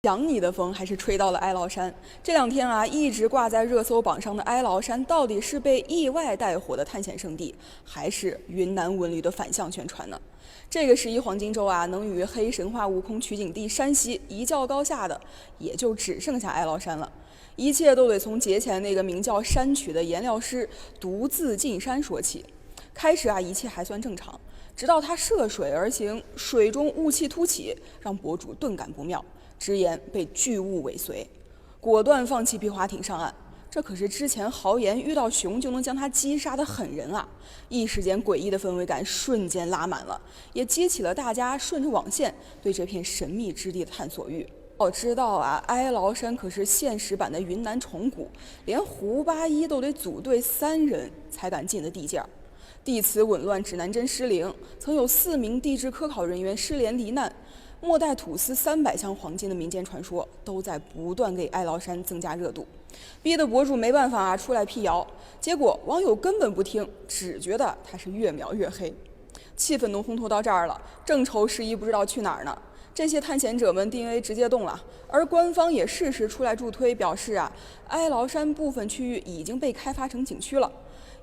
想你的风还是吹到了哀牢山。这两天啊，一直挂在热搜榜上的哀牢山，到底是被意外带火的探险圣地，还是云南文旅的反向宣传呢？这个11黄金周啊，能与黑神话悟空取景地山西一较高下的，也就只剩下哀牢山了。一切都得从节前那个名叫山曲的颜料师独自进山说起。开始啊，一切还算正常，直到他涉水而行，水中雾气突起，让博主顿感不妙。直言被巨物尾随，果断放弃皮划艇上岸。这可是之前豪言遇到熊就能将他击杀的狠人啊！一时间诡异的氛围感瞬间拉满了，也激起了大家顺着网线对这片神秘之地的探索欲。要知道啊，哀牢山可是现实版的云南虫谷，连胡八一都得组队3人才敢进的地界儿。地磁紊乱，指南针失灵，曾有4名地质科考人员失联罹难。末代土司300箱黄金的民间传说都在不断给哀牢山增加热度，逼得博主没办法出来辟谣。结果网友根本不听，只觉得他是越描越黑，气氛都烘托到这儿了，正愁11不知道去哪儿呢。这些探险者们 DNA 直接动了，而官方也适时出来助推，表示啊，哀牢山部分区域已经被开发成景区了。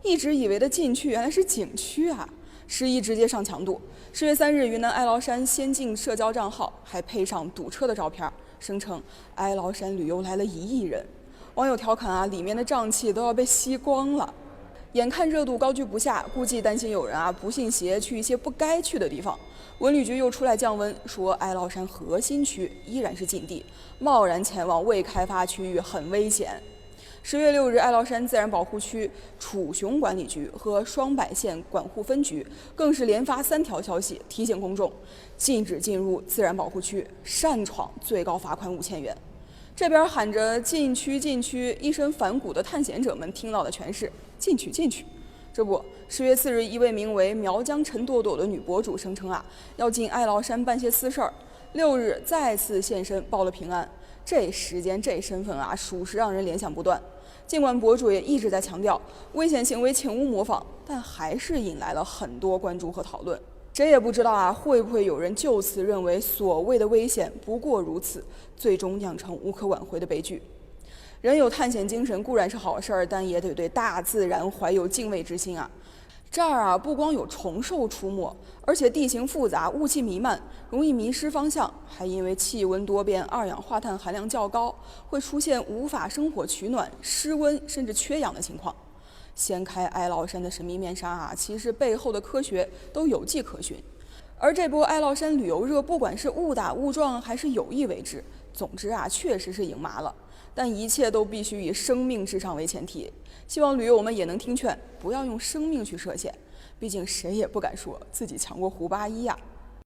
一直以为的禁区原来是景区啊！11直接上强度。10月3日，云南哀牢山先进社交账号还配上堵车的照片，声称哀牢山旅游来了1亿人。网友调侃啊，里面的瘴气都要被吸光了。眼看热度高居不下，估计担心有人啊不信邪去一些不该去的地方。文旅局又出来降温，说哀牢山核心区依然是禁地，贸然前往未开发区域很危险。10月6日，哀牢山自然保护区楚雄管理局和双柏县管护分局更是连发3条消息，提醒公众禁止进入自然保护区，擅闯最高罚款5000元。这边喊着禁区禁区，一身反骨的探险者们听到的全是进去进去。这不，10月4日，一位名为苗疆陈朵朵的女博主声称啊，要进哀牢山办些私事儿。6日再次现身报了平安，这时间这身份啊，属实让人联想不断。尽管博主也一直在强调危险行为请勿模仿，但还是引来了很多关注和讨论。谁也不知道啊，会不会有人就此认为所谓的危险不过如此，最终酿成无可挽回的悲剧。人有探险精神固然是好事儿，但也得对大自然怀有敬畏之心啊。这儿啊，不光有虫兽出没，而且地形复杂，雾气弥漫，容易迷失方向，还因为气温多变，二氧化碳含量较高，会出现无法生火取暖、失温甚至缺氧的情况。掀开哀牢山的神秘面纱啊，其实背后的科学都有迹可循。而这波哀牢山旅游热，不管是误打误撞还是有意为之，总之啊，确实是赢麻了。但一切都必须以生命至上为前提。希望驴友们也能听劝，不要用生命去涉险。毕竟谁也不敢说自己强过胡八一呀。